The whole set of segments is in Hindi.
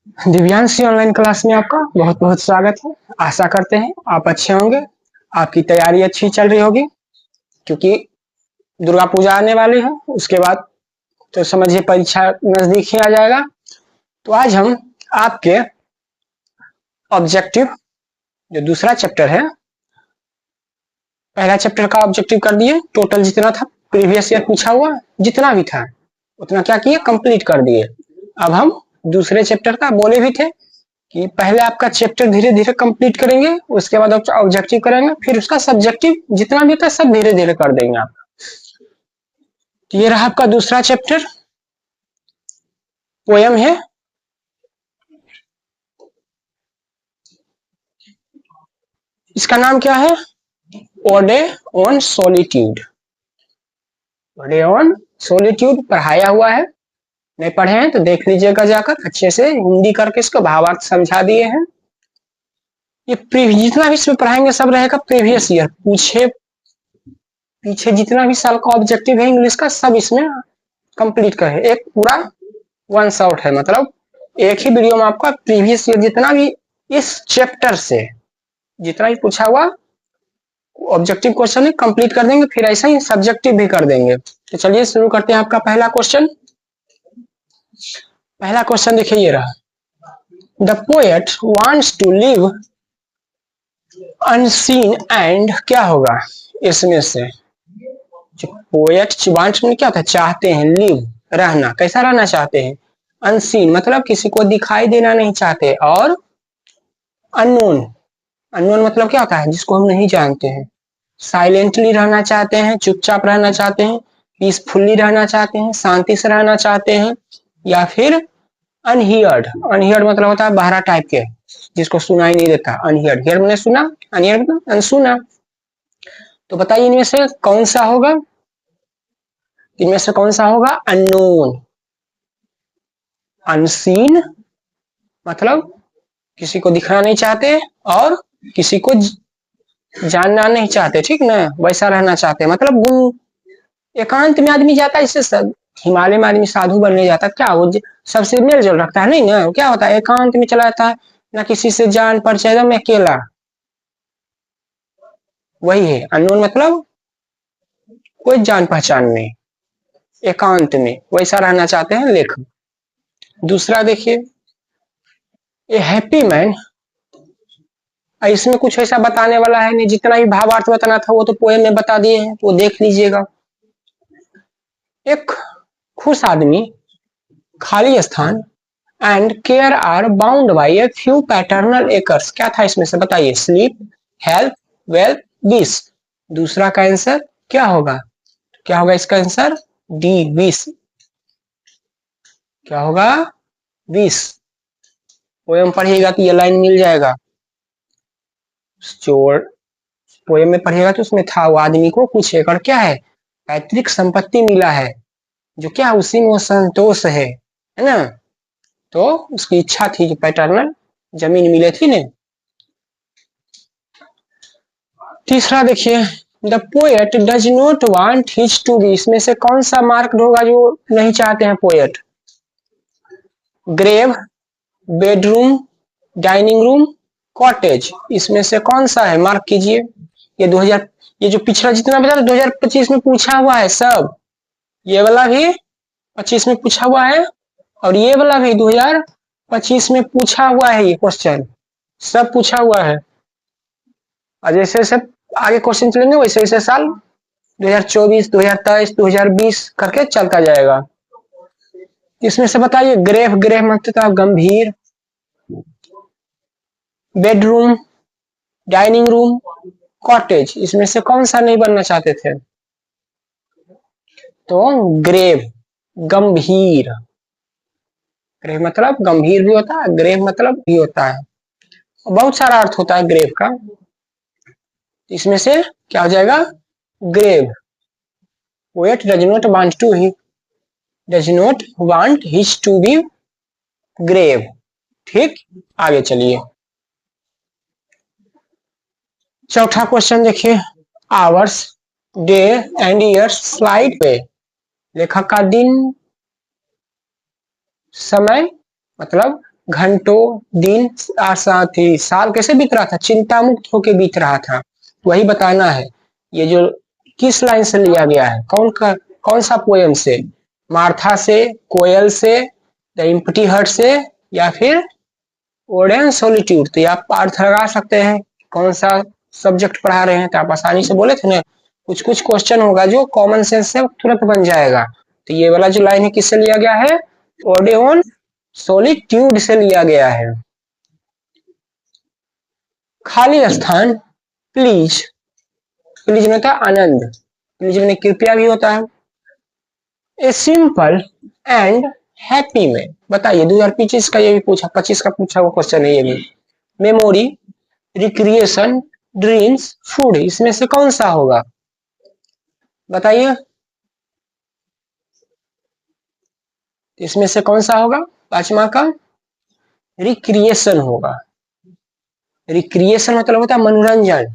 दिव्यांश ऑनलाइन क्लास में आपका बहुत बहुत स्वागत है। आशा करते हैं आप अच्छे होंगे, आपकी तैयारी अच्छी चल रही होगी, क्योंकि दुर्गा पूजा आने वाली है। उसके बाद तो समझिए परीक्षा नजदीक ही आ जाएगा। तो आज हम आपके ऑब्जेक्टिव जो दूसरा चैप्टर है, पहला चैप्टर का ऑब्जेक्टिव कर दिए। टोटल जितना था प्रीवियस ईयर पूछा हुआ जितना भी था उतना क्या किए, कंप्लीट कर दिए। अब हम दूसरे चैप्टर का बोले भी थे कि पहले आपका चैप्टर धीरे धीरे कंप्लीट करेंगे, उसके बाद ऑब्जेक्टिव करेंगे, फिर उसका सब्जेक्टिव जितना भी था सब धीरे धीरे कर देंगे आप। तो ये रहा आपका दूसरा चैप्टर, पोयम है। इसका नाम क्या है? ओडे ऑन सॉलिट्यूड। ओडे ऑन सॉलिट्यूड पढ़ाया हुआ है, नहीं पढ़े हैं तो देख लीजिएगा जाकर, अच्छे से हिंदी करके इसको भावार्थ समझा दिए हैं। ये जितना भी इसमें पढ़ाएंगे सब रहेगा प्रीवियस ईयर, पीछे जितना भी साल का ऑब्जेक्टिव है इंग्लिश का सब इसमें कंप्लीट करे। एक पूरा वन शॉट है, मतलब एक ही वीडियो में आपका प्रीवियस ईयर जितना भी इस चैप्टर से जितना भी पूछा हुआ ऑब्जेक्टिव क्वेश्चन है कंप्लीट कर देंगे, फिर ऐसा ही सब्जेक्टिव भी कर देंगे। तो चलिए शुरू करते हैं। आपका पहला क्वेश्चन देखिए, ये रहा। The poet wants to live unseen and क्या होगा इसमें से? जो पोएट वांट्स में क्या था, चाहते हैं, लिव रहना, कैसा रहना चाहते हैं? अनसीन मतलब किसी को दिखाई देना नहीं चाहते, और अननोन मतलब क्या होता है, जिसको हम नहीं जानते हैं। साइलेंटली रहना चाहते हैं, चुपचाप रहना चाहते हैं, पीसफुली रहना चाहते हैं, शांति से रहना चाहते हैं, या फिर अनहियर्ड मतलब होता है बहरा टाइप के, जिसको सुनाई नहीं देता। अनहियर्ड, हियर मैंने सुना, अनहियर्ड मतलब अनसुना। तो बताइए इनमें से कौन सा होगा? अननोन। अनसीन मतलब किसी को दिखना नहीं चाहते और किसी को जानना नहीं चाहते, ठीक ना, वैसा रहना चाहते। मतलब गुम एकांत में आदमी जाता है, इससे हिमालय में आदमी साधु बनने जाता है, क्या वो सबसे मेल जोल रखता है? नहीं ना, क्या होता है, एकांत में चला जाता है, ना किसी से जान परिचय, एकदम अकेला। वही है अननोन, मतलब कोई जान पहचान नहीं, एकांत में वैसा रहना चाहते हैं लेखक। दूसरा देखिए, ए हैप्पी मैन, इसमें कुछ ऐसा बताने वाला है नहीं, जितना भी भावार्थ बताना था वो तो पोएम में बता दिए हैं, वो देख लीजिएगा। एक खुश आदमी, खाली स्थान, and care are bound by a few paternal acres. क्या था इसमें से बताइए? Sleep, health, wealth, wish. दूसरा का आंसर क्या होगा? इसका आंसर डी, विश। क्या होगा? विश। पोएम पढ़िएगा तो ये लाइन मिल जाएगा। जो पोएम में पढ़िएगा तो उसमें था, वो आदमी को कुछ एकड़ क्या है, पैतृक संपत्ति मिला है, जो क्या उसी में वो संतोष है ना। तो उसकी इच्छा थी कि पैटर्नल जमीन मिले थी ने। तीसरा देखिए, the poet does not want his to be. इसमें से कौन सा मार्क होगा जो नहीं चाहते हैं poet? Grave, bedroom, dining room, cottage. इसमें से कौन सा है? मार्क कीजिए। ये जो पिछला जितना भी था 2025 में पूछा हुआ है सब, ये वाला भी 25 में पूछा हुआ है, और ये वाला भी 2025 में पूछा हुआ है। ये क्वेश्चन सब पूछा हुआ है, और जैसे जैसे आगे क्वेश्चन चलेंगे वैसे वैसे साल 2024, 2023, 2020 करके चलता जाएगा। इसमें से बताइए, ग्रेव मतलब गंभीर, बेडरूम, डाइनिंग रूम, कॉटेज, इसमें से कौन सा नहीं बनना चाहते थे? तो ग्रेव, गंभीर। ग्रेव मतलब गंभीर भी होता है, ग्रेव मतलब भी होता है, बहुत सारा अर्थ होता है ग्रेव का। इसमें से क्या हो जाएगा? Grave. Poet does not want his to be grave. ठीक, आगे चलिए। चौथा क्वेश्चन देखिए, hours, day and years slide पे। लेखक का दिन, समय मतलब घंटों दिन और साथ ही साल कैसे बीत रहा था, चिंता मुक्त होकर बीत रहा था, वही बताना है। ये जो किस लाइन से लिया गया है, कौन सा पोएम से, मार्था से, कोयल से, द एम्प्टी हार्ट से, या फिर ओड एंड सॉलिट्यूड। तो आप अर्थ लगा सकते हैं कौन सा सब्जेक्ट पढ़ा रहे हैं, तो आप आसानी से बोले थे ना। कुछ कुछ क्वेश्चन होगा जो कॉमन सेंस से तुरंत बन जाएगा। तो ये वाला जो लाइन है किससे लिया गया है, ओड ऑन सॉलिट्यूड से लिया गया है। खाली स्थान, प्लीज, प्लीज में होता है आनंद, प्लीज में कृपया भी होता है। ए सिंपल एंड हैप्पी में, बताइए 2025 का ये भी पूछा, 25 का पूछा वो क्वेश्चन है ये भी। मेमोरी, रिक्रिएशन, ड्रीम्स, फूड, इसमें से कौन सा होगा बताइए, इसमें से कौन सा होगा, पांचवा का रिक्रिएशन होगा। रिक्रिएशन मतलब होता है मनोरंजन,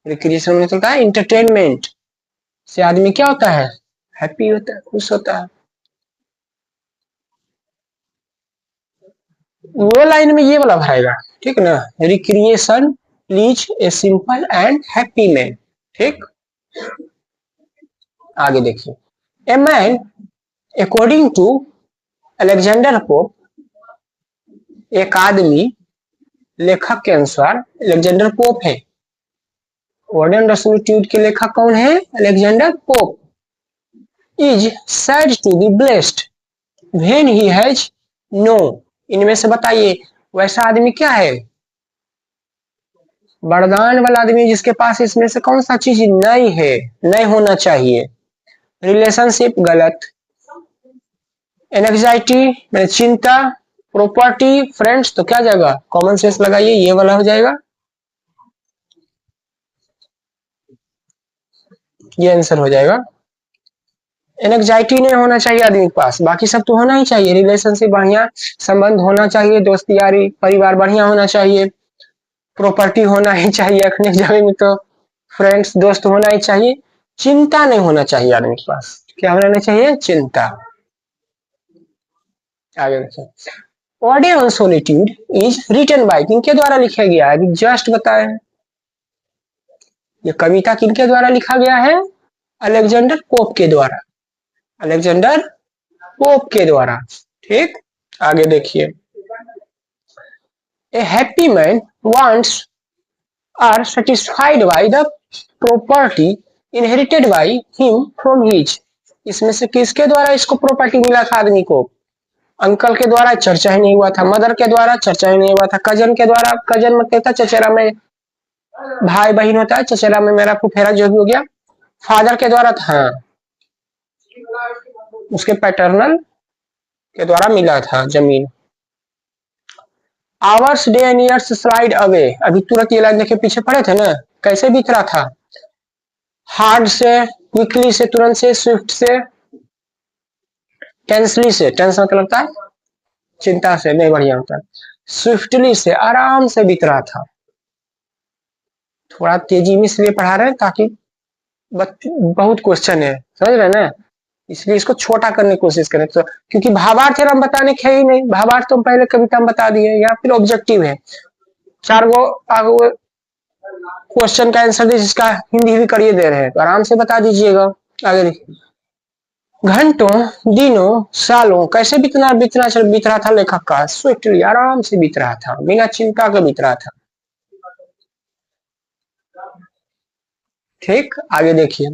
रिक्रिएशन मतलब होता है इंटरटेनमेंट से आदमी क्या होता है, हैप्पी होता है, खुश होता है। वो लाइन में ये वाला भरेगा, ठीक ना, recreation, please, a simple and happy man, ठीक। आगे देखिए, a man according to Alexander Pope, एक आदमी लेखक के अनुसार, अलेक्जेंडर पोप है। ओड एंड सॉलिट्यूड के लेखक कौन है, Alexander Pope. Is said to be blessed when he has no, इनमें से बताइए वैसा आदमी क्या है, वरदान वाला आदमी जिसके पास इसमें से कौन सा चीज नहीं है, नहीं होना चाहिए। रिलेशनशिप गलत, एंजाइटी मैंने चिंता, प्रॉपर्टी, फ्रेंड्स, तो क्या जाएगा, कॉमन सेंस लगाइए, ये वाला हो जाएगा, ये आंसर हो जाएगा। एंजाइटी नहीं होना चाहिए आदमी के पास, बाकी सब तो होना ही चाहिए। रिलेशनशिप बढ़िया, संबंध होना चाहिए, दोस्ती यारी परिवार बढ़िया होना चाहिए, प्रॉपर्टी होना ही चाहिए रखने जगह में, तो फ्रेंड्स दोस्त होना ही चाहिए। चिंता नहीं होना चाहिए आदमी के पास, क्या होना नहीं चाहिए, चिंता। आगे देखिए, ode on solitude is written by, किनके द्वारा लिखा गया है, अभी जस्ट बताए। ये कविता किनके द्वारा लिखा गया है, अलेक्जेंडर पोप के द्वारा, अलेक्जेंडर पोप के द्वारा, ठीक। आगे देखिए, a happy man wants are satisfied by the property inherited by him from his, इसमें से किसके द्वारा इसको प्रॉपर्टी मिला था आदमी को, अंकल के द्वारा चर्चा ही नहीं हुआ था, मदर के द्वारा चर्चा ही नहीं हुआ था, कजन के द्वारा, कजन में कहता चचेरा में भाई बहन होता है, चचेरा में मेरा फुफेरा जो भी हो गया, फादर के द्वारा था, उसके पैटर्नल के द्वारा मिला था जमीन। Hours day and years slide away, अभी तुरंत ये लाइन देखे पीछे पड़े थे ना, कैसे बीत रहा था, हार्ड से, क्विकली से, तुरंत से, स्विफ्ट से, टेंसली से, टेंस मतलब होता है चिंता से, नहीं बढ़िया होता है, स्विफ्टली से, आराम से बीत रहा था। थोड़ा तेजी में इसलिए पढ़ा रहे हैं ताकि बहुत क्वेश्चन है, समझ रहे हैं ना, इसलिए इसको छोटा करने की कोशिश करें, तो क्योंकि भावार्थ हम बताने के ही नहीं, भावार्थ तो हम पहले कविता में बता दिए, या फिर ऑब्जेक्टिव है, 4 गो क्वेश्चन का आंसर जिसका हिंदी भी करिए दे रहे हैं, तो आराम से बता दीजिएगा। आगे देखिए, घंटों दिनों सालों कैसे बीत रहा था लेखक का, स्विफ्टली, आराम से बीत रहा था, बिना चिंता के बीत रहा था, ठीक। आगे देखिए,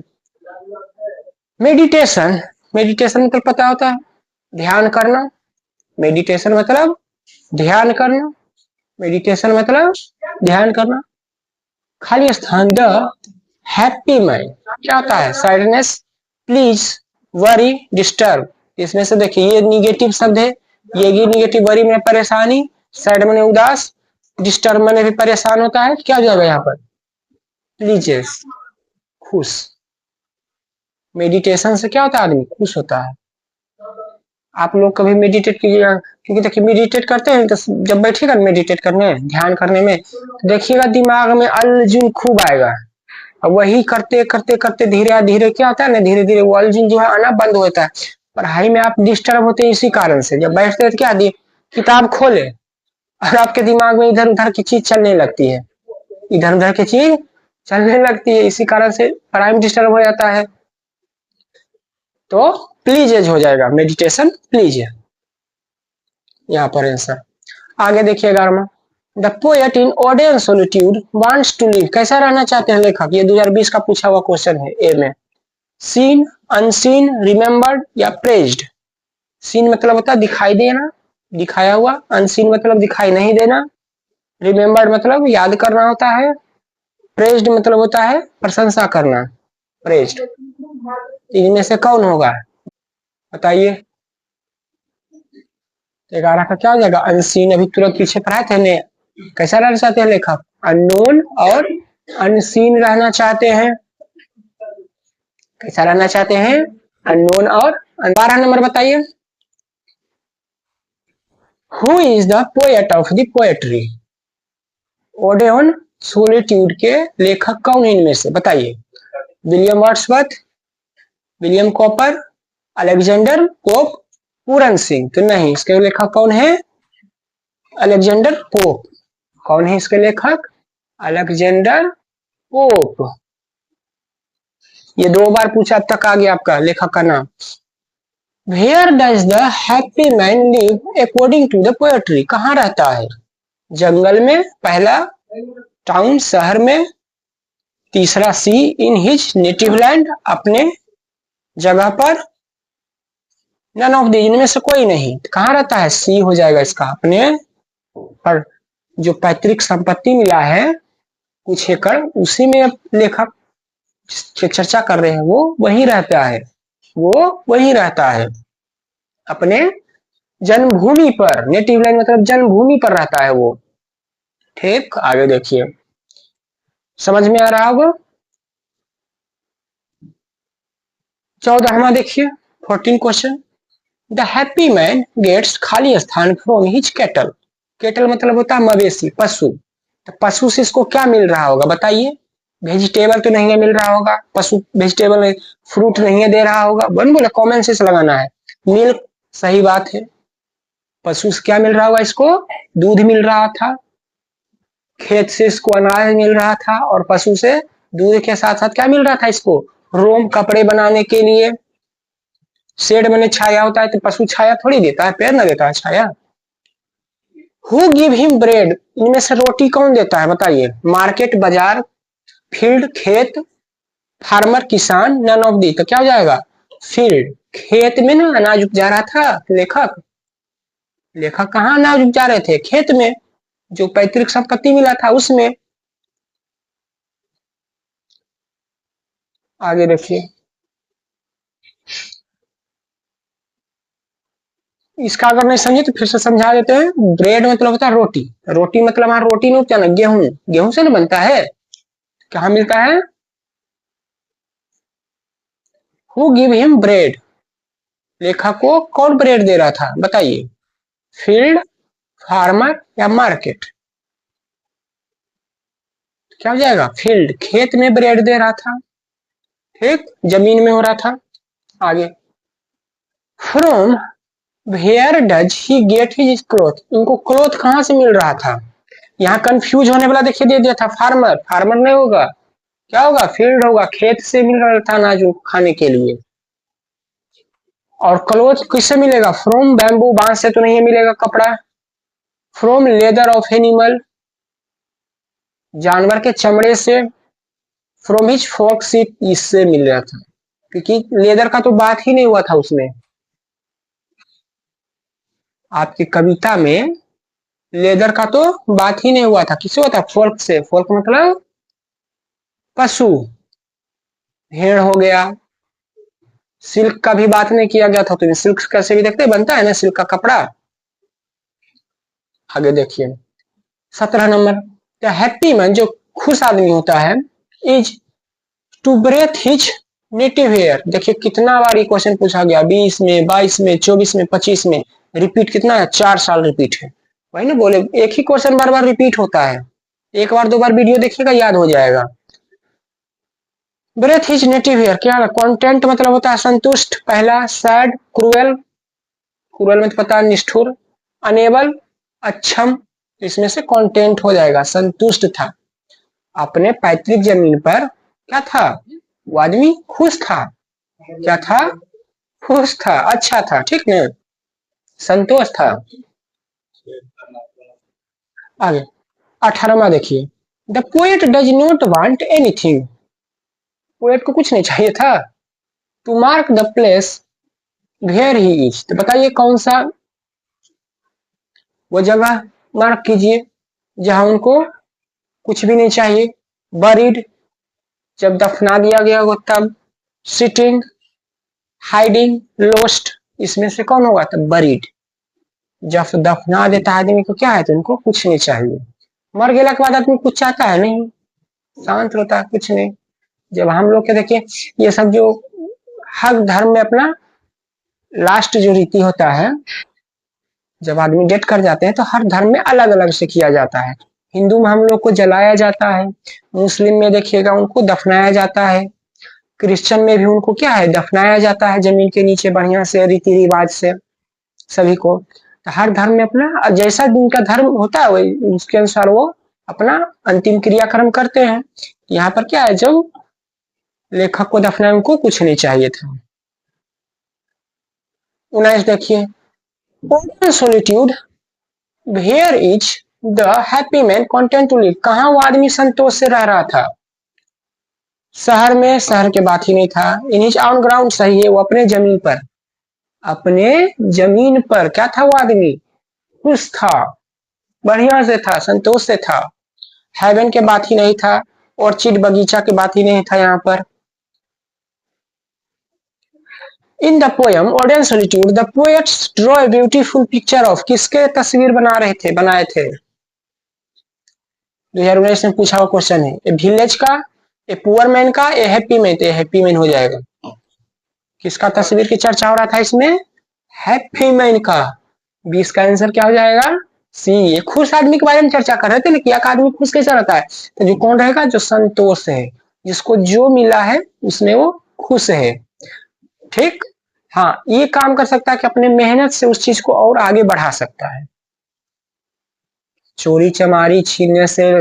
मेडिटेशन, मेडिटेशन मतलब पता होता है ध्यान करना, मेडिटेशन मतलब ध्यान करना, मेडिटेशन मतलब ध्यान करना। खाली स्थान, द हैप्पी माइंड क्या होता है, सैडनेस, प्लीज, वरी, डिस्टर्ब, इसमें से देखिए ये निगेटिव शब्द है, ये निगेटिव, वरी में परेशानी, सैड में उदास, डिस्टर्ब में भी परेशान होता है, क्या हो जाएगा यहाँ पर, प्लीजेस, खुश। मेडिटेशन से क्या होता है, आदमी खुश होता है। आप लोग कभी मेडिटेट कीजिएगा, क्योंकि देखिए मेडिटेट करते हैं तो जब बैठिएगा मेडिटेट करने, ध्यान करने में, तो देखिएगा दिमाग में अलजुन खूब आएगा, और वही करते करते करते धीरे धीरे क्या होता है ना, धीरे धीरे वो अलजुन जो है आना बंद होता है। पढ़ाई में आप डिस्टर्ब होते हैं इसी कारण से, जब बैठते हैं तो क्या किताब खोले और आपके दिमाग में इधर उधर की चीज चलने लगती है, इधर उधर की चीज चलने लगती है, इसी कारण से प्राइम डिस्टर्ब हो जाता है। तो प्लीजेज हो जाएगा, मेडिटेशन प्लीज है यहाँ पर आंसर। आगे देखिए 11वां, the poet in ode on solitude wants to live, कैसा रहना चाहते हैं लेखक, ये 2020 का पूछा हुआ क्वेश्चन है ए में। सीन, अनसीन, रिमेम्बर्ड या प्रेज्ड। सीन मतलब होता है दिखाई देना, दिखाया हुआ। अनसीन मतलब दिखाई नहीं देना। रिमेम्बर्ड मतलब याद करना होता है। प्रेज्ड मतलब होता है प्रशंसा करना, प्रेज्ड। इनमें से कौन होगा बताइए। 11 का क्या हो जाएगा, अनसीन। अभी तुरंत पीछे पढ़ाए थे ने, कैसा रहना चाहते हैं लेखक, अननोन और अनसीन रहना चाहते हैं। कैसा रहना चाहते हैं, अननोन और 12 नंबर बताइए, who is the poet of the poetry. Ode on solitude के लेखक कौन है इनमें से बताइए। William Wordsworth, William Cowper, Alexander Pope, Puran Singh. तो नहीं, इसके लेखक कौन है, अलेक्जेंडर पोप। कौन है इसके लेखक, अलेक्जेंडर पोप। ये 2 बार पूछा, अब तक आ गया आपका लेखक का नाम। Where does the happy man live according to the poetry, कहाँ रहता है, जंगल में, पहला, टाउन शहर में, तीसरा सी इन हिज नेटिव लैंड अपने जगह पर, नन ऑफ दीज इनमें से कोई नहीं। कहाँ रहता है, सी हो जाएगा इसका, अपने पर जो पैतृक संपत्ति मिला है कुछ एकड़, उसी में लेखक चर्चा कर रहे हैं, वो वही रहता है, वो वही रहता है अपने जन्मभूमि पर। नेटिव लैंड मतलब जन्मभूमि पर रहता है वो। ठीक, आगे देखिए, समझ में आ रहा होगा। 14वां देखिए, 14 question, the happy man gets खाली स्थान फ्रॉम हिज कैटल। कैटल मतलब होता है मवेशी, पशु। तो पशु से इसको क्या मिल रहा होगा बताइए। वेजिटेबल तो नहीं है मिल रहा होगा, पशु वेजिटेबल नहीं, फ्रूट नहीं है दे रहा होगा, वन बोले कॉमन सेंस लगाना है। मिल्क, सही बात है। पशु से क्या मिल रहा होगा इसको, दूध मिल रहा था, खेत से इसको अनाज मिल रहा था, और पशु से दूध के साथ साथ क्या मिल रहा था इसको, रोम, कपड़े बनाने के लिए। शेड में छाया होता है तो पशु छाया थोड़ी देता है, पेड़ ना देता है छाया। हु गिव हिम ब्रेड, इनमें से रोटी कौन देता है बताइए। मार्केट, बाजार, फील्ड, खेत, फार्मर, किसान, नन ऑफ दी। तो क्या हो जाएगा, फील्ड। खेत में ना अनाज उपजा रहा था लेखक, लेखक कहाँ अनाज उपजा रहे थे, खेत में, जो पैतृक संपत्ति मिला था उसमें। आगे देखिए, इसका अगर नहीं समझे तो फिर से समझा देते हैं। ब्रेड मतलब होता है रोटी, रोटी मतलब हमारा रोटी नहीं उपजा ना, गेहूं, गेहूं से ना बनता है, कहाँ मिलता है। हु गिव हिम ब्रेड, लेखक को कौन ब्रेड दे रहा था बताइए, फील्ड, फार्मर या मार्केट। क्या हो जाएगा, फील्ड, खेत में ब्रेड दे रहा था, ठीक, जमीन में हो रहा था। आगे, from where does he get his cloth, इनको क्लोथ कहाँ से मिल रहा था। यहाँ कंफ्यूज होने वाला देखिए दे दिया था फार्मर, फार्मर नहीं होगा, क्या होगा, फील्ड होगा, खेत से मिल रहा था अनाज खाने के लिए। और क्लोथ किससे मिलेगा, फ्रॉम बैम्बू, बांस से तो नहीं मिलेगा कपड़ा। फ्रॉम लेदर ऑफ एनिमल, जानवर के चमड़े से। फ्रॉम हिज फोक सीट, इससे मिल रहा था, क्योंकि लेदर का तो बात ही नहीं हुआ था उसमें। आपकी कविता में लेदर का तो बात ही नहीं हुआ था, किससे हुआ था, फोल्क से। फोल्क मतलब पशु, भेड़ हो गया। सिल्क का भी बात नहीं किया गया था, तो सिल्क कैसे भी देखते बनता है ना सिल्क का कपड़ा। आगे देखिए 17 नंबर, द हैप्पी मैन, जो खुश आदमी होता है, is to breathe his native air. देखिए कितना बार ये क्वेश्चन पूछा गया, 20 में, 22 में, 24 में, 25 में। रिपीट कितना है, 4 साल रिपीट है। वही ना बोले, एक ही क्वेश्चन बार बार रिपीट होता है, एक बार 2 बार वीडियो देखिएगा याद हो जाएगा। ब्रेथ हिज नेटिव एयर, क्या है, कॉन्टेंट मतलब होता है संतुष्ट, पहला, सैड, क्रूएल, क्रूएल में तो पता है निष्ठुर, अनेबल, अक्षम, इसमें से कंटेंट हो जाएगा, संतुष्ट था। अपने पैतृक जमीन पर क्या था, वो आदमी खुश था। क्या था, खुश था, अच्छा था, ठीक ना, संतोष था। आगे 18वां देखिए, the poet does not want anything, poet को कुछ नहीं चाहिए था। To mark the place where he is, तो बताइए कौन सा वो जगह मार्क कीजिए जहां उनको कुछ भी नहीं चाहिए। बरीड, जब दफना दिया गया हो तब। सिटिंग, हाइडिंग, लोस्ट, इसमें से कौन होगा, तब बरीड। जब दफना देता है आदमी को क्या है, तो उनको कुछ नहीं चाहिए। मर गया के बाद आदमी कुछ चाहता है नहीं, शांत होता है, कुछ नहीं। जब हम लोग के देखिए ये सब जो हर धर्म में अपना लास्ट जो रीति होता है, जब आदमी डेथ कर जाते हैं तो हर धर्म में अलग अलग से किया जाता है। हिंदू में हम लोग को जलाया जाता है, मुस्लिम में देखिएगा उनको दफनाया जाता है, क्रिश्चियन में भी उनको क्या है, दफनाया जाता है जमीन के नीचे बढ़िया से रीति रिवाज से सभी को। तो हर धर्म में अपना जैसा दिन का धर्म होता है वही उसके अनुसार वो अपना अंतिम क्रियाक्रम करते हैं। यहाँ पर क्या है, जब लेखक को दफनाए उनको कुछ नहीं चाहिए था। 19 देखिए, solitude where is the happy man content to live, कहाँ वो आदमी संतोष से रह रहा था, शहर में, शहर के बात ही नहीं था। इन हिज ऑन ग्राउंड, सही है, वो अपने जमीन पर, अपने जमीन पर क्या था, वो आदमी खुश था, बढ़िया से था, संतोष से था। हेवन के बात ही नहीं था, ऑर्चिड बगीचा के बात ही नहीं था यहाँ पर। In the poem ऑडियन solitude the poets draw a beautiful picture of, किसके तस्वीर बनाए थे 2019 में पूछा हुआ क्वेश्चन है। ए विलेज का, ए पुअर मैन का, ए हैप्पी मैन, तो हैप्पी मैन हो जाएगा। किसका तस्वीर की चर्चा हो रहा था इसमें, हैप्पी मैन का। 20 का आंसर क्या हो जाएगा, सी। ये खुश आदमी के बारे में चर्चा कर रहे थे ना कि एक आदमी खुश कैसे रहता है, तो जो कौन रहेगा, जो संतोष है, जिसको जो मिला है उसमें वो खुश है, ठीक। हाँ, ये काम कर सकता है कि अपने मेहनत से उस चीज को और आगे बढ़ा सकता है। चोरी चमारी छीनने से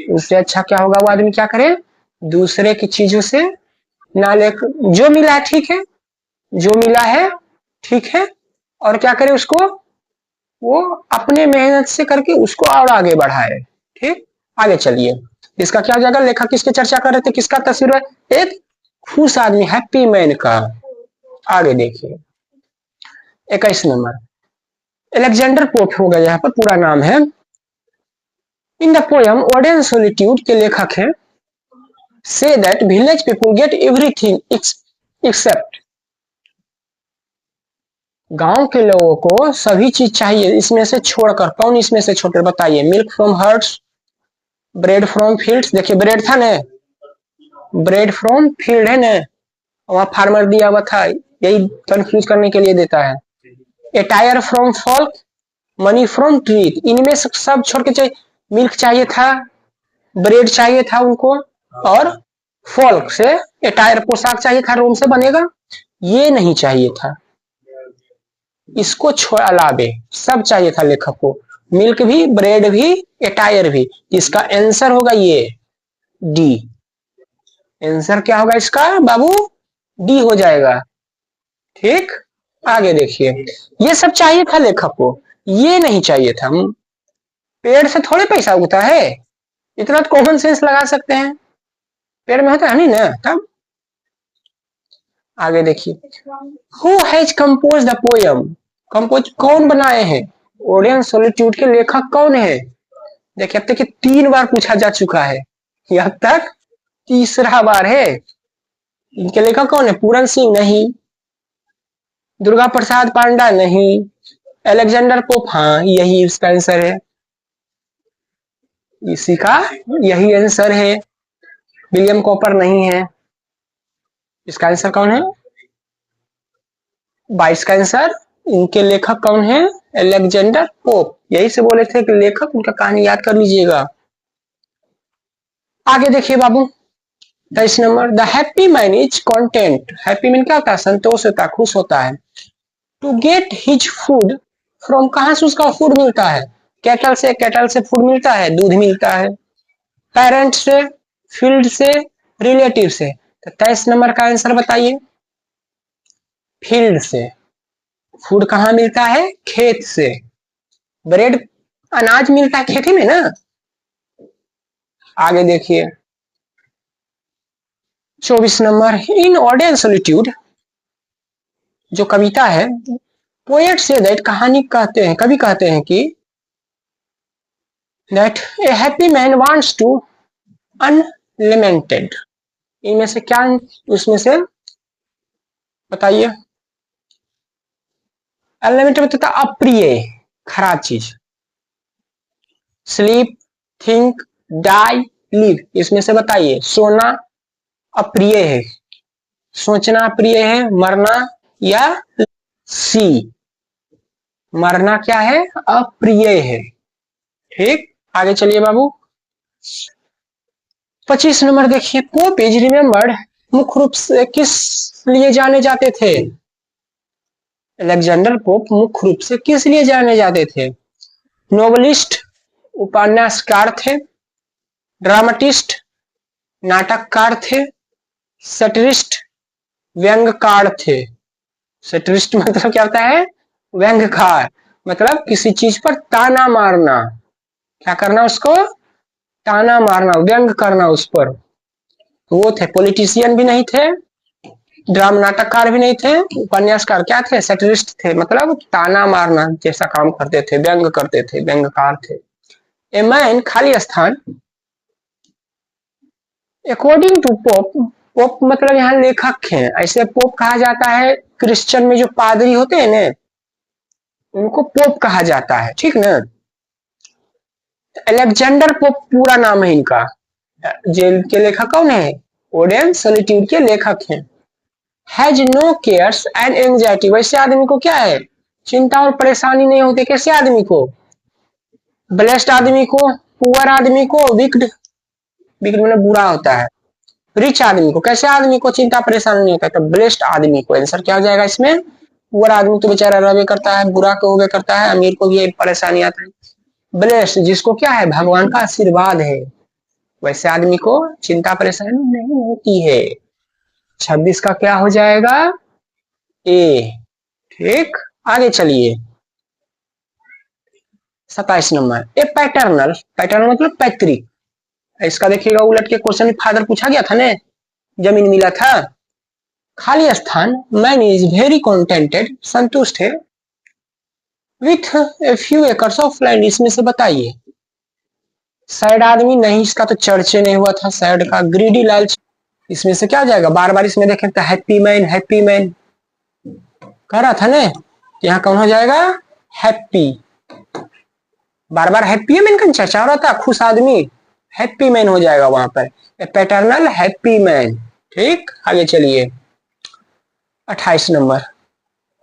उससे अच्छा क्या होगा, वो आदमी क्या करे, दूसरे की चीजों से ना लेकर, जो मिला है ठीक है, जो मिला है ठीक है, और क्या करे उसको, वो अपने मेहनत से करके उसको और आगे बढ़ाए, ठीक। आगे चलिए, इसका क्या हो जाएगा, लेखक किसकी चर्चा कर रहे थे, किसका तस्वीर है, एक खुश आदमी, हैप्पी मैन का। आगे देखिए 21 नंबर, अलेक्जेंडर पोप हो गया, यहाँ पर पूरा नाम है। इन द पोएम ऑडियन सॉलिट्यूड के लेखक हैं। Say that village people get everything except, गांव के लोगों को सभी चीज चाहिए इसमें से छोड़कर, कौन इसमें से छोड़कर बताइए, milk from hertz, bread from fields, देखिए ब्रेड था ना, ब्रेड फ्रॉम फील्ड है ना, वहां फार्मर दिया हुआ था, यही कंफ्यूज करने के लिए देता है। Attire from flock, money from tree, इनमें सब छोड़ के चाहिए, मिल्क चाहिए था, ब्रेड चाहिए था उनको, और फॉल्क से ए टायर पोशाक चाहिए था, रोम से बनेगा, ये नहीं चाहिए था। इसको अलावे सब चाहिए था लेखक को, मिल्क भी, ब्रेड भी, ए टायर भी। इसका आंसर होगा ये डी। आंसर क्या होगा इसका बाबू, डी हो जाएगा, ठीक। आगे देखिए, ये सब चाहिए था लेखक को, ये नहीं चाहिए था। पेड़ से थोड़े पैसा उगता है, इतना तो कॉमन सेंस लगा सकते हैं, पेड़ में होता है नहीं ना, तब। आगे देखिए, who has compose the poem, compose कौन बनाए हैं, ऑडियन सॉलिट्यूड के लेखक कौन है। देखिए अब तक 3 बार पूछा जा चुका है, अब तक तीसरा बार है। इनके लेखक कौन है, पूरन सिंह नहीं, दुर्गा प्रसाद पांडा नहीं, अलेक्जेंडर पोप, हाँ यही इसका आंसर है, इसी का यही आंसर है। विलियम कॉपर नहीं है। इसका आंसर कौन है, 22 का आंसर, इनके लेखक कौन है, अलेक्जेंडर पोप। यही से बोले थे कि लेखक, उनका कहानी याद कर लीजिएगा। आगे देखिए बाबू 23 number, the happy man is content, happy man क्या होता है, संतोष होता है, खुश होता है। To get his food from कहां से उसका फूड मिलता है? कैटल से, कैटल से फूड मिलता है, दूध मिलता है। पेरेंट से, फील्ड से, रिलेटिव से। तो 23 नंबर का आंसर बताइए। फील्ड से। फूड कहाँ मिलता है? खेत से। ब्रेड, अनाज मिलता है खेती में ना। आगे देखिए 24 number, in odd and solitude, जो कविता है, पोएट से दैट, कहानी कहते हैं, कवि कहते हैं कि that a happy man wants to unlimited. इनमें से क्या, उसमें से बताइए। अनलिमिटेड मतलब अप्रिय, खराब चीज। स्लीप, थिंक, डाई, लिव, इसमें से बताइए। सोना अप्रिय है, सोचना अप्रिय है, मरना या सी, मरना क्या है? अप्रिय है। ठीक, आगे चलिए बाबू। 25 नंबर देखिए, पोप इज रिमेम्बर्ड मुख्य रूप से किस लिए जाने जाते थे? अलेक्जेंडर पोप मुख्य रूप से किस लिए जाने जाते थे? नोवेलिस्ट, उपन्यासकार थे, ड्रामाटिस्ट, नाटककार थे, सैटिरिस्ट, व्यंग्यकार थे। सैटिरिस्ट मतलब क्या होता है? व्यंग्यकार, मतलब किसी चीज पर ताना मारना। क्या करना उसको? ताना मारना, व्यंग करना उस पर। वो थे। पॉलिटिशियन भी नहीं थे, ड्रामा नाटककार भी नहीं थे, उपन्यासकार क्या थे? सैटिरिस्ट थे, मतलब ताना मारना जैसा काम करते थे, व्यंग करते थे, व्यंग्यकार थे। ए मैन, खाली स्थान। अकॉर्डिंग टू पोप, पोप मतलब यहाँ लेखक हैं, ऐसे पोप कहा जाता है क्रिश्चियन में जो पादरी होते हैं ना, उनको पोप कहा जाता है, ठीक ना। अलेक्जेंडर पोप पूरा नाम है इनका। जेल के लेखक कौन है? ओड एंड सॉलिट्यूड के लेखक हैं। Has no cares and anxiety, वैसे आदमी को क्या है? चिंता और परेशानी नहीं होती। कैसे आदमी को? ब्लेस्ड आदमी को, पुअर आदमी को, विक्ड, विक्ड मतलब बुरा होता है। रिच आदमी को, कैसे आदमी को चिंता परेशानी नहीं होता? तो ब्लेस्ड आदमी को। आंसर क्या हो जाएगा इसमें? पुअर आदमी तो बेचारा रहबे करता है, बुरा को होबे करता है, अमीर को भी परेशानी आता है। ब्लेस्ड जिसको क्या है? भगवान का आशीर्वाद है, वैसे आदमी को चिंता परेशानी नहीं होती है। 26 का क्या हो जाएगा? ए। ठीक, आगे चलिए 27 नंबर, ए पैटर्नल, पैटर्नल मतलब पैतृक। इसका देखिएगा उलट के क्वेश्चन, फादर पूछा गया था ना, जमीन मिला था। खाली स्थान, मैन इज वेरी कॉन्टेंटेड, संतुष्ट है, with a few acres of land, इसमें से बताइए। सैड आदमी नहीं, इसका तो चर्चे नहीं हुआ था सैड का। ग्रीडी, लालच, इसमें से क्या हो जाएगा? बार बार इसमें देखें तो हैप्पी मैन, हैप्पी मैन कह रहा था ना, यहाँ कौन हो जाएगा? हैप्पी। बार बार हैप्पी मैन का चर्चा हो रहा था, खुश आदमी, हैप्पी मैन हो जाएगा वहां पर। Paternal happy man. ठीक, आगे चलिए 28 number,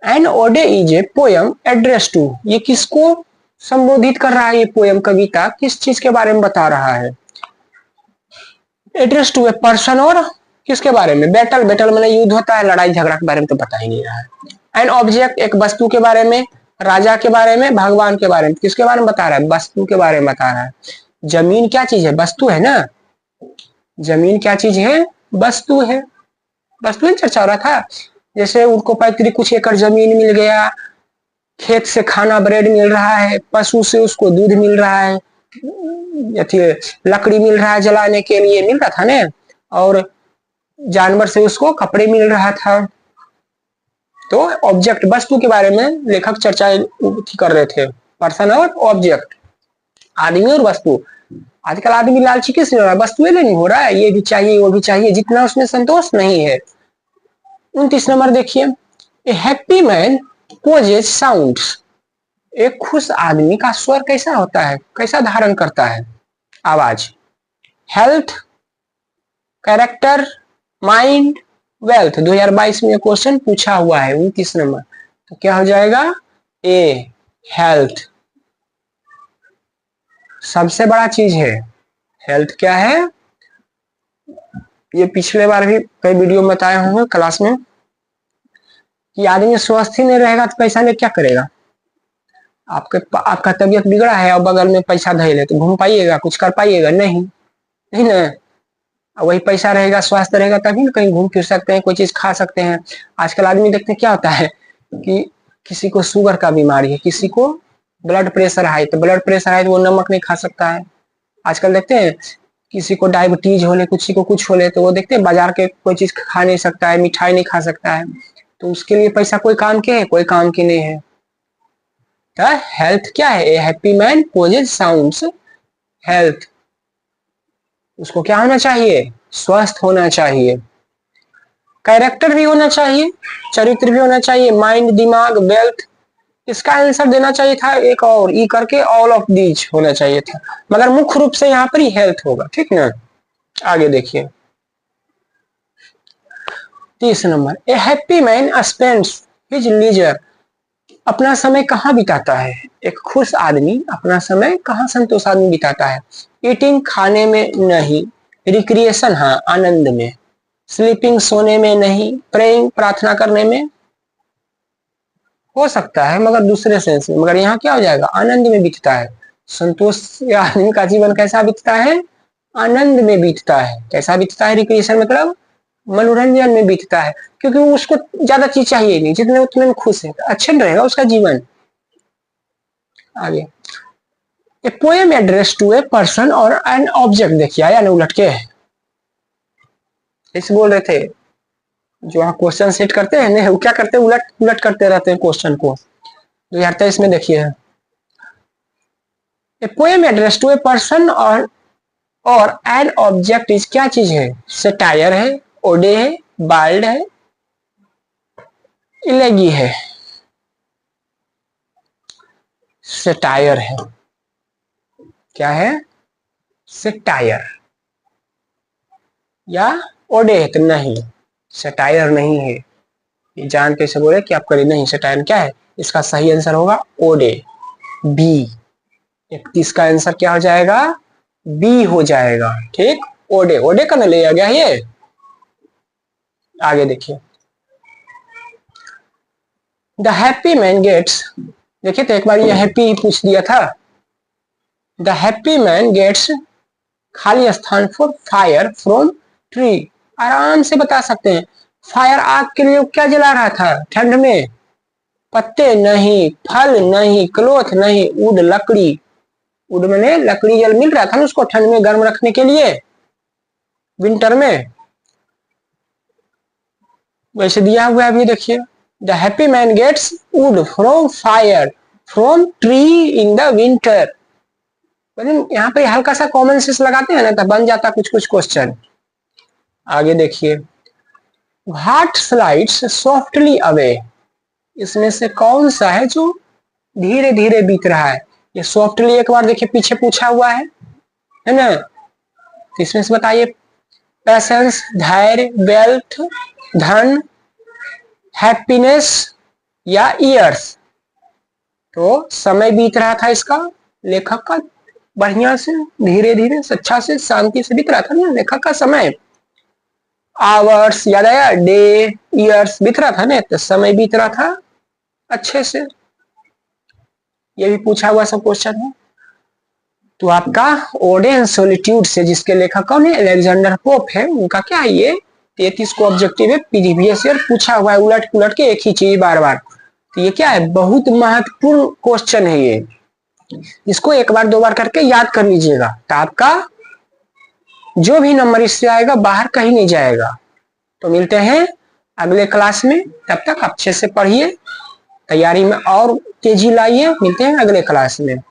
an ode is a poem address to, ये किसको संबोधित कर रहा है? ये पोयम, कविता किस चीज के बारे में बता रहा है? एड्रेस टू ए पर्सन, और किसके बारे में? बैटल, बैटल मैंने युद्ध होता है, लड़ाई झगड़ा के बारे में तो बता ही नहीं रहा है। एन ऑब्जेक्ट, एक वस्तु के बारे में, राजा के बारे में, भगवान के बारे में, किसके बारे में बता रहा है? वस्तु के बारे में बता रहा है। जमीन क्या चीज है? वस्तु है ना। जमीन क्या चीज है? वस्तु है। वस्तु चर्चा हो रहा था। जैसे उनको पैतृक कुछ एकड़ जमीन मिल गया, खेत से खाना ब्रेड मिल रहा है, पशु से उसको दूध मिल रहा है, लकड़ी मिल रहा है जलाने के लिए, मिल रहा था ना, और जानवर से उसको कपड़े मिल रहा था। तो ऑब्जेक्ट, वस्तु के बारे में लेखक चर्चा कर रहे थे। पर्सन और ऑब्जेक्ट, आदमी और वस्तु। आजकल आदमी लालची किस लिए हो रहा है? वस्तुएं नहीं हो रहा है, ये भी चाहिए वो भी चाहिए, जितना उसमें संतोष नहीं है। 29 नंबर देखिए, a happy man possesses sounds, एक खुश आदमी का स्वर कैसा होता है? कैसा धारण करता है? आवाज। Health, character, mind, wealth. 2022 में क्वेश्चन पूछा हुआ है 29 नंबर, तो क्या हो जाएगा? ए, हेल्थ सबसे बड़ा चीज है। हेल्थ क्या है? ये पिछले बार भी कई वीडियो में बताए होंगे क्लास में, कि आदमी स्वस्थ ही नहीं रहेगा तो पैसा में क्या करेगा? आपका तबीयत बिगड़ा है और बगल में पैसा धैल है, तो घूम पाइएगा, कुछ कर पाइएगा? नहीं, नहीं ना। वही पैसा रहेगा, स्वास्थ्य रहेगा, तभी ना कहीं घूम फिर सकते हैं, कोई चीज खा सकते हैं। आजकल आदमी देखते हैं क्या होता है कि किसी को शुगर का बीमारी है, किसी को ब्लड प्रेशर हाई, तो ब्लड प्रेशर हाई तो वो नमक नहीं खा सकता है। आजकल देखते हैं किसी को डायबिटीज होले, किसी को कुछ होले, तो वो देखते हैं बाजार के कोई चीज खा नहीं सकता है, मिठाई नहीं खा सकता है। तो उसके लिए पैसा कोई काम के है? कोई काम की नहीं है। तो हेल्थ क्या है? A happy man possesses sounds health. उसको क्या होना चाहिए? स्वस्थ होना चाहिए। कैरेक्टर भी होना चाहिए, चरित्र भी होना चाहिए, माइंड, दिमाग, वेल्थ। इसका आंसर देना चाहिए था एक और ई करके, ऑल ऑफ दीज होना चाहिए था, मगर मुख्य रूप से यहाँ पर ही हेल्थ होगा। ठीक ना, आगे देखिए 30 number. A happy man spends his leisure. अपना समय कहाँ बिताता है? एक खुश आदमी अपना समय कहाँ संतोष आदमी बिताता है? ईटिंग, खाने में नहीं। रिक्रिएशन, हाँ आनंद में। स्लीपिंग, सोने में नहीं। प्रेइंग, प्रार्थना करने में। हो सकता है मगर दूसरे सेंस में, मगर यहाँ क्या हो जाएगा? आनंद में बीतता है। संतोष आदमी का जीवन कैसा बीतता है? आनंद में बीतता है। कैसा बीतता है? रिक्रिएशन मतलब मनोरंजन में बीतता है, क्योंकि उसको ज्यादा चीज चाहिए नहीं, जितने उतने में खुश है, अच्छा रहेगा उसका जीवन। आगे a poem address to a person और एन ऑब्जेक्ट। देखिए आया ना उलट के, इस बोल रहे थे जो वहां क्वेश्चन सेट करते हैं ना, वो क्या करते हैं? उलट उलट करते रहते हैं क्वेश्चन को। 2023 में देखिए a poem address to a person और एन ऑब्जेक्ट इज क्या चीज है? सटायर है, ओडे है, बाल्ड है, इलेगी है। सटायर है। क्या है? सटायर। या ओडे है? तो नहीं, सटायर नहीं है। ये जान कैसे बोले कि आप करिए नहीं, सटायर क्या है? इसका सही आंसर होगा ओडे, बी। 31 का आंसर क्या हो जाएगा? बी हो जाएगा। ठीक, ओडे, ओडे का ना ले आ गया ये। आगे देखिए द हैप्पी मैन गेट्स। देखिए तो एक बार ये हैप्पी पूछ दिया था। द हैप्पी मैन गेट्स खाली स्थान फॉर फायर फ्रॉम ट्री। आराम से बता सकते हैं। फायर, आग के लिए क्या जला रहा था ठंड में? पत्ते नहीं, फल नहीं, क्लोथ नहीं, वुड लकड़ी। वुड मैंने लकड़ी, जल मिल रहा था ना उसको ठंड में गर्म रखने के लिए, विंटर में। वैसे दिया हुआ है अभी देखिए the happy man gets wood from fire from tree in the winter. यहाँ पे हल्का सा कॉमन सेंस लगाते हैं ना तो बन जाता कुछ कुछ क्वेश्चन। आगे देखिए व्हाट स्लाइड्स सॉफ्टली अवे। इसमें से कौन सा है जो धीरे धीरे बीत रहा है? ये सॉफ्टली एक बार देखिए पीछे पूछा हुआ है ना, तो इसमें से बताइए पैसेंस, धैर्य, वेल्थ, धन, हैप्पीनेस या ईयर्स। तो समय बीत रहा था इसका लेखक का बढ़िया से, धीरे धीरे, अच्छा से, शांति से बीत रहा था ना लेखक का समय। आवर्स याद आया, डे, ईयर्स बीत रहा था ना, तो समय बीत रहा था अच्छे से। ये भी पूछा हुआ सब क्वेश्चन है। तो आपका ओडे एंड सॉलिट्यूड से, जिसके लेखक कौन है? अलेक्जेंडर पोप है। उनका क्या है? ये 33 को ऑब्जेक्टिव है, प्रीवियस ईयर पूछा हुआ है उलट पुलट के एक ही चीज बार बार। तो ये क्या है? बहुत महत्वपूर्ण क्वेश्चन है ये। इसको एक बार दो बार करके याद कर लीजिएगा, तो आपका जो भी नंबर इससे आएगा बाहर कहीं नहीं जाएगा। तो मिलते हैं अगले क्लास में, तब तक अच्छे से पढ़िए, तैयारी में और तेजी लाइए। मिलते हैं अगले क्लास में।